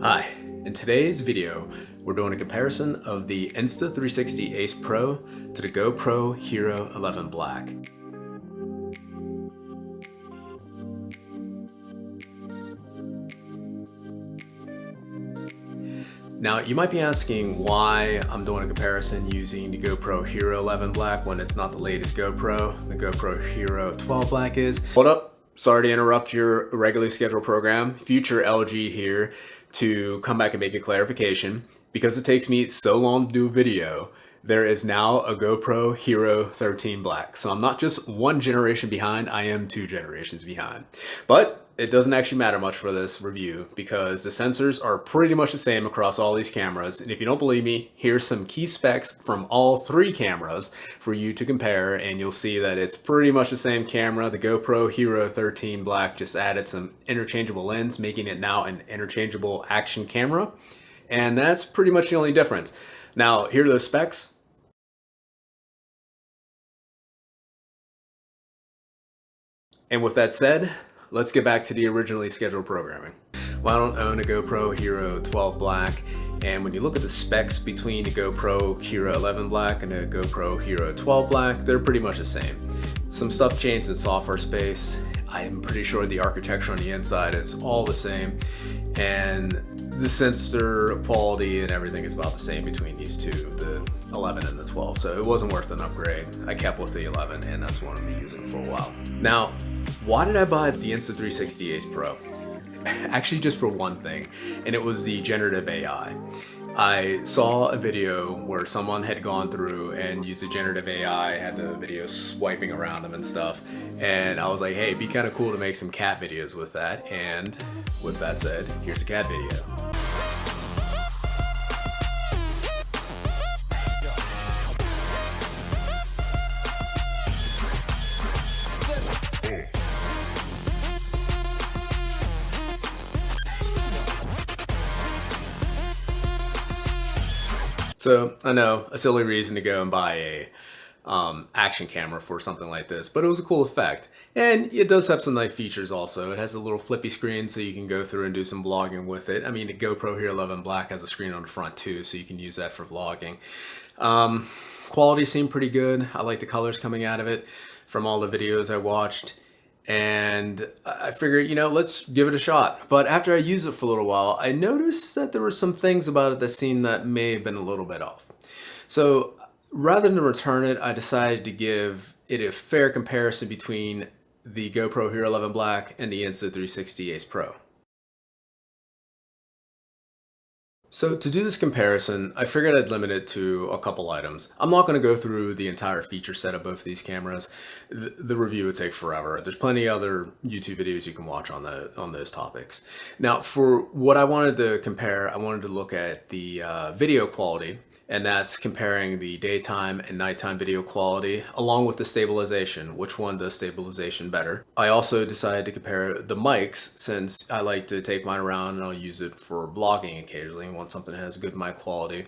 Hi, in today's video, we're doing a comparison of the Insta360 Ace Pro to the GoPro Hero 11 Black. Now, you might be asking why I'm doing a comparison using the GoPro Hero 11 Black when it's not the latest GoPro. The GoPro Hero 12 Black is. Hold up, sorry to interrupt your regularly scheduled program. Future LG here to come back and make a clarification. Because it takes me so long to do a video, there is now a GoPro Hero 13 Black. So I'm not just one generation behind, I am 2 generations behind. But it doesn't actually matter much for this review because the sensors are pretty much the same across all these cameras. And if you don't believe me, here's some key specs from all 3 cameras for you to compare, and you'll see that it's pretty much the same camera. The GoPro Hero 13 Black just added some interchangeable lens, making it now an interchangeable action camera. And that's pretty much the only difference. Now, here are those specs. And with that said, let's get back to the originally scheduled programming. Well, I don't own a GoPro Hero 12 Black, and when you look at the specs between the GoPro Hero 11 Black and the GoPro Hero 12 Black, they're pretty much the same. Some stuff changed in software space. I'm pretty sure the architecture on the inside is all the same, and the sensor quality and everything is about the same between these two, the 11 and the 12, so it wasn't worth an upgrade. I kept with the 11, and that's what I'm using for a while. Now, why did I buy the Insta360 Ace Pro? Actually, just for one thing, and it was the generative AI. I saw a video where someone had gone through and used a generative AI, had the video swiping around them and stuff, and I was like, hey, it'd be kind of cool to make some cat videos with that, and with that said, here's a cat video. So I know a silly reason to go and buy a action camera for something like this, but it was a cool effect. And it does have some nice features also. It has a little flippy screen so you can go through and do some vlogging with it. I mean, the GoPro Hero 11 Black has a screen on the front too, so you can use that for vlogging. Quality seemed pretty good. I like the colors coming out of it from all the videos I watched. And I figured, you know, let's give it a shot. But after I used it for a little while, I noticed that there were some things about it that seemed that may have been a little bit off. So rather than return it, I decided to give it a fair comparison between the GoPro Hero 11 Black and the Insta360 Ace Pro. So to do this comparison, I figured I'd limit it to a couple items. I'm not going to go through the entire feature set of both these cameras. The review would take forever. There's plenty of other YouTube videos you can watch on those topics. Now, for what I wanted to compare, I wanted to look at the video quality, and that's comparing the daytime and nighttime video quality along with the stabilization. Which one does stabilization better? I also decided to compare the mics since I like to take mine around and I'll use it for vlogging occasionally. I want something that has good mic quality.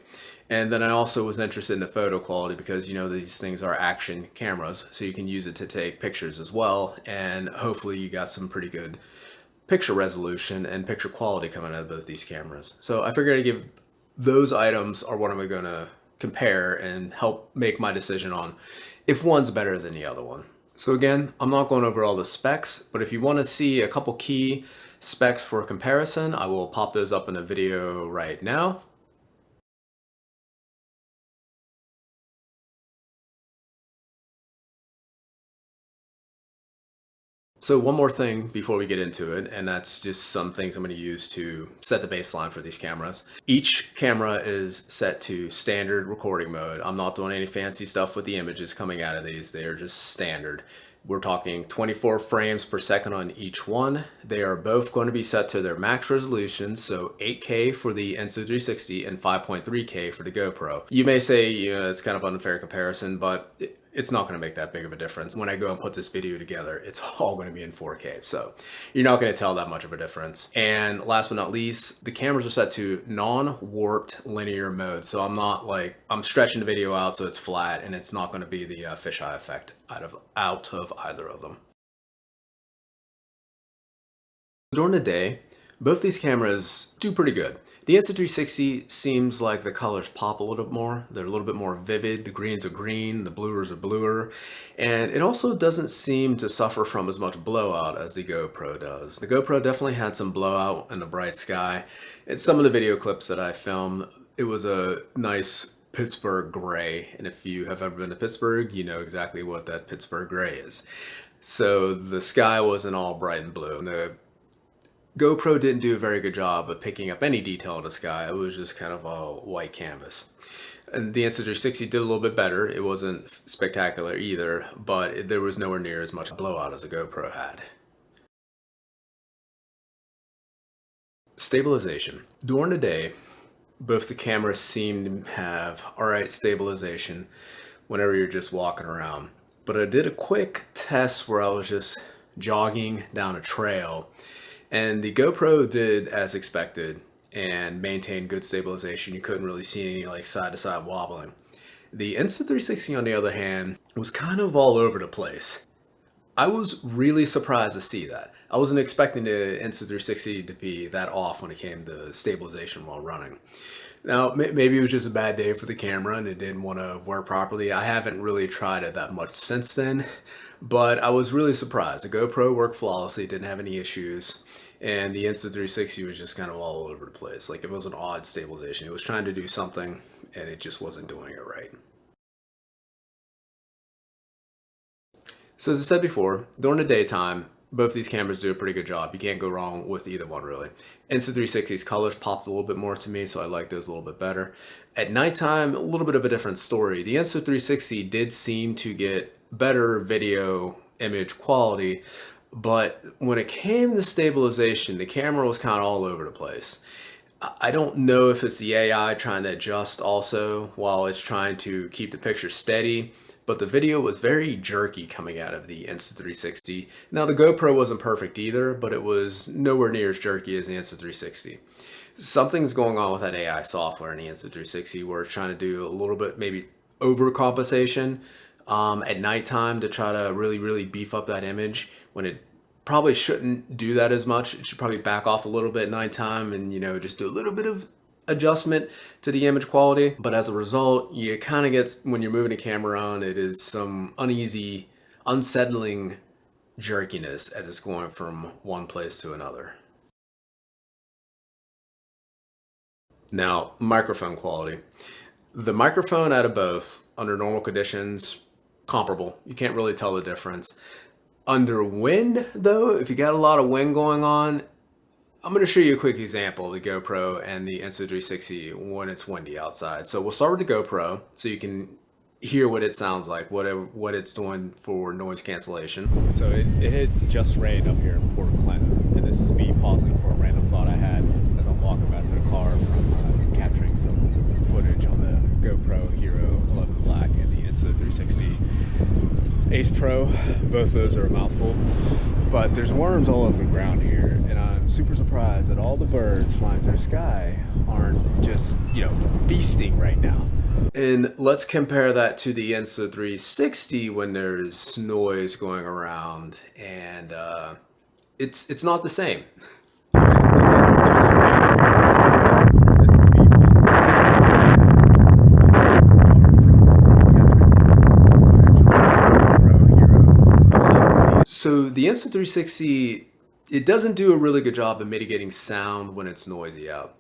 And then I also was interested in the photo quality because, you know, these things are action cameras, so you can use it to take pictures as well, and hopefully you got some pretty good picture resolution and picture quality coming out of both these cameras. So I figured I'd give those items are what I'm going to compare and help make my decision on if one's better than the other one. So again, I'm not going over all the specs, but if you want to see a couple key specs for comparison, I will pop those up in a video right now. So one more thing before we get into it, and that's just some things I'm going to use to set the baseline for these cameras. Each camera is set to standard recording mode. I'm not doing any fancy stuff with the images coming out of these. They are just standard. We're talking 24 frames per second on each one. They are both going to be set to their max resolution, so 8K for the Insta360 and 5.3K for the GoPro. You may say, you know, it's kind of unfair comparison, but it's not going to make that big of a difference. When I go and put this video together, it's all going to be in 4K, so you're not going to tell that much of a difference. And last but not least, the cameras are set to non-warped linear mode, so I'm stretching the video out so it's flat, and it's not going to be the fisheye effect out of either of them. During the day, Both these cameras do pretty good. The Insta360 seems like the colors pop a little bit more. They're a little bit more vivid. The greens are green, the bluers are bluer. And it also doesn't seem to suffer from as much blowout as the GoPro does. The GoPro definitely had some blowout in the bright sky. In some of the video clips that I filmed, it was a nice Pittsburgh gray. And if you have ever been to Pittsburgh, you know exactly what that Pittsburgh gray is. So the sky wasn't all bright and blue. And the GoPro didn't do a very good job of picking up any detail in the sky. It was just kind of a white canvas. And the Insta360 did a little bit better. It wasn't spectacular either, but there was nowhere near as much blowout as the GoPro had. Stabilization. During the day, both the cameras seem to have alright stabilization whenever you're just walking around. But I did a quick test where I was just jogging down a trail, and the GoPro did as expected and maintained good stabilization. You couldn't really see any like side to side wobbling. The Insta360 on the other hand was kind of all over the place. I was really surprised to see that. I wasn't expecting the Insta360 to be that off when it came to stabilization while running. Now, maybe it was just a bad day for the camera and it didn't want to work properly. I haven't really tried it that much since then, but I was really surprised. The GoPro worked flawlessly, didn't have any issues, and the Insta360 was just kind of all over the place. Like it was an odd stabilization. It was trying to do something and it just wasn't doing it right. So as I said before, during the daytime, both these cameras do a pretty good job. You can't go wrong with either one really. Insta360's colors popped a little bit more to me, so I like those a little bit better. At nighttime, a little bit of a different story. The Insta360 did seem to get better video image quality, but when it came to stabilization, the camera was kind of all over the place. I don't know if it's the AI trying to adjust also while it's trying to keep the picture steady, but the video was very jerky coming out of the Insta360. Now the GoPro wasn't perfect either, but it was nowhere near as jerky as the Insta360. Something's going on with that AI software in the Insta360 where it's trying to do a little bit maybe overcompensation at nighttime to try to really beef up that image when it probably shouldn't do that as much. It should probably back off a little bit at nighttime and, you know, just do a little bit of adjustment to the image quality. But as a result, you kind of get, when you're moving the camera on, it is some uneasy, unsettling jerkiness as it's going from one place to another. Now, microphone quality. The microphone out of both, under normal conditions, comparable. You can't really tell the difference. Under wind, though, if you got a lot of wind going on, I'm going to show you a quick example of the GoPro and the Insta360 when it's windy outside. So we'll start with the GoPro so you can hear what it sounds like, what it's doing for noise cancellation. So it had just rained up here in Port Clinton, and this is me pausing for a random thought I had as I'm walking back to the car from capturing some footage on the GoPro Hero 11 Black and the Insta360 Ace Pro. Both those are a mouthful, but there's worms all over the ground here, and I'm super surprised that all the birds flying through the sky aren't just, you know, feasting right now. And let's compare that to the Insta360 when there's noise going around, and it's not the same. So the Insta360, it doesn't do a really good job of mitigating sound when it's noisy out.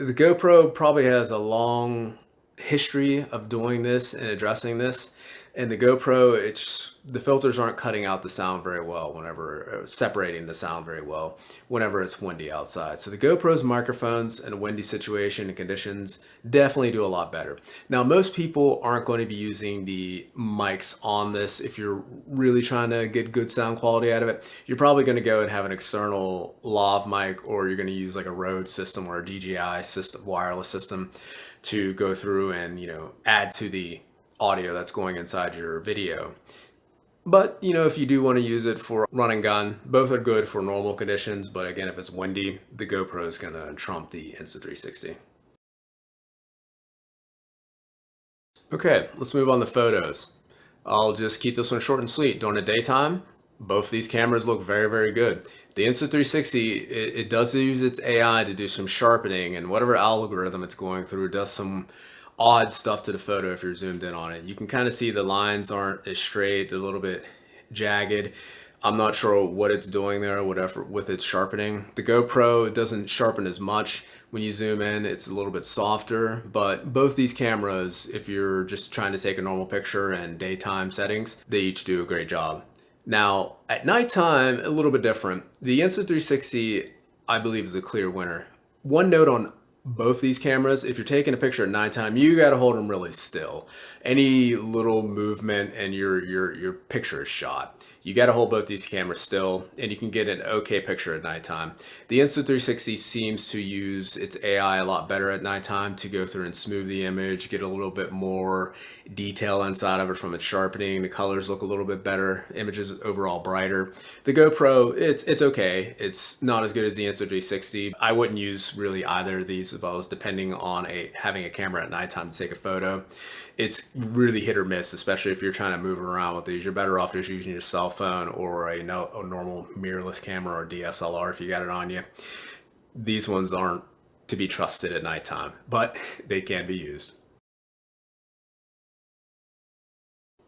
The GoPro probably has a long history of doing this and addressing this. And the GoPro, the filters aren't cutting out the sound very well whenever, separating the sound very well whenever it's windy outside. So the GoPro's microphones in a windy situation and conditions definitely do a lot better. Now, most people aren't going to be using the mics on this. If you're really trying to get good sound quality out of it, you're probably going to go and have an external lav mic, or you're going to use like a Rode system or a DJI system, wireless system, to go through and, you know, add to the audio that's going inside your video. But, you know, if you do want to use it for run and gun, both are good for normal conditions. But again, if it's windy, the GoPro is going to trump the Insta360. Okay, let's move on to photos. I'll just keep this one short and sweet. During the daytime, both these cameras look very, very good. The Insta360, it does use its AI to do some sharpening, and whatever algorithm it's going through does some odd stuff to the photo if you're zoomed in on it. You can kind of see the lines aren't as straight, they're a little bit jagged. I'm not sure what it's doing there, whatever, with its sharpening. The GoPro doesn't sharpen as much. When you zoom in, it's a little bit softer, but both these cameras, if you're just trying to take a normal picture and daytime settings, they each do a great job. Now, at nighttime, a little bit different. The Insta360, I believe, is a clear winner. One note on both these cameras, if you're taking a picture at nighttime, you got to hold them really still. Any little movement and your picture is shot. You got to hold both these cameras still, and you can get an okay picture at nighttime. The Insta360 seems to use its AI a lot better at nighttime to go through and smooth the image, get a little bit more detail inside of it from its sharpening. The colors look a little bit better. Images overall brighter. The GoPro, it's okay. It's not as good as the Insta360. I wouldn't use really either of these if I was depending on having a camera at nighttime to take a photo. It's really hit or miss, especially if you're trying to move around with these. You're better off just using your cell phone or a normal mirrorless camera or DSLR if you got it on you. These ones aren't to be trusted at nighttime, but they can be used.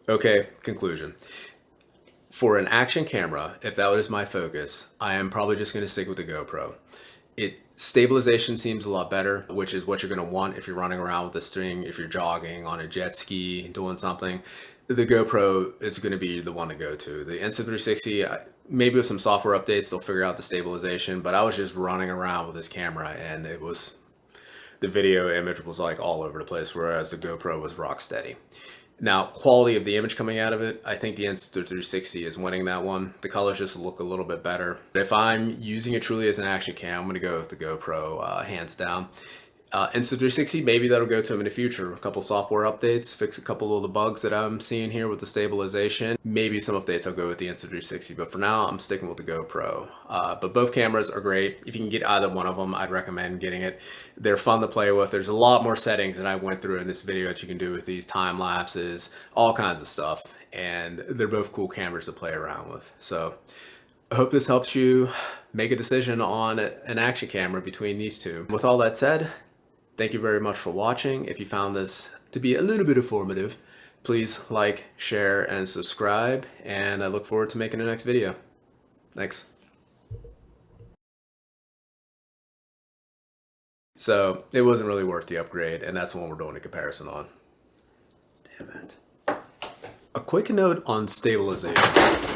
Okay, conclusion. For an action camera, if that was my focus, I am probably just going to stick with the GoPro. Stabilization seems a lot better, which is what you're going to want if you're running around with a string, if you're jogging on a jet ski, doing something. The GoPro is going to be the one to go to. The Insta360, maybe with some software updates, they'll figure out the stabilization, but I was just running around with this camera and the video image was like all over the place, whereas the GoPro was rock steady. Now, quality of the image coming out of it, I think the Insta360 is winning that one. The colors just look a little bit better. If I'm using it truly as an action cam, I'm going to go with the GoPro, hands down. Insta360, maybe that'll go to them in the future. A couple software updates, fix a couple of the bugs that I'm seeing here with the stabilization. Maybe some updates I'll go with the Insta360, but for now I'm sticking with the GoPro. But both cameras are great. If you can get either one of them, I'd recommend getting it. They're fun to play with. There's a lot more settings that I went through in this video that you can do with these time lapses, all kinds of stuff. And they're both cool cameras to play around with. So I hope this helps you make a decision on an action camera between these two. With all that said, thank you very much for watching. If you found this to be a little bit informative, please like, share, and subscribe, and I look forward to making the next video. Thanks. So it wasn't really worth the upgrade, and that's the one we're doing a comparison on. Damn it. A quick note on stabilization.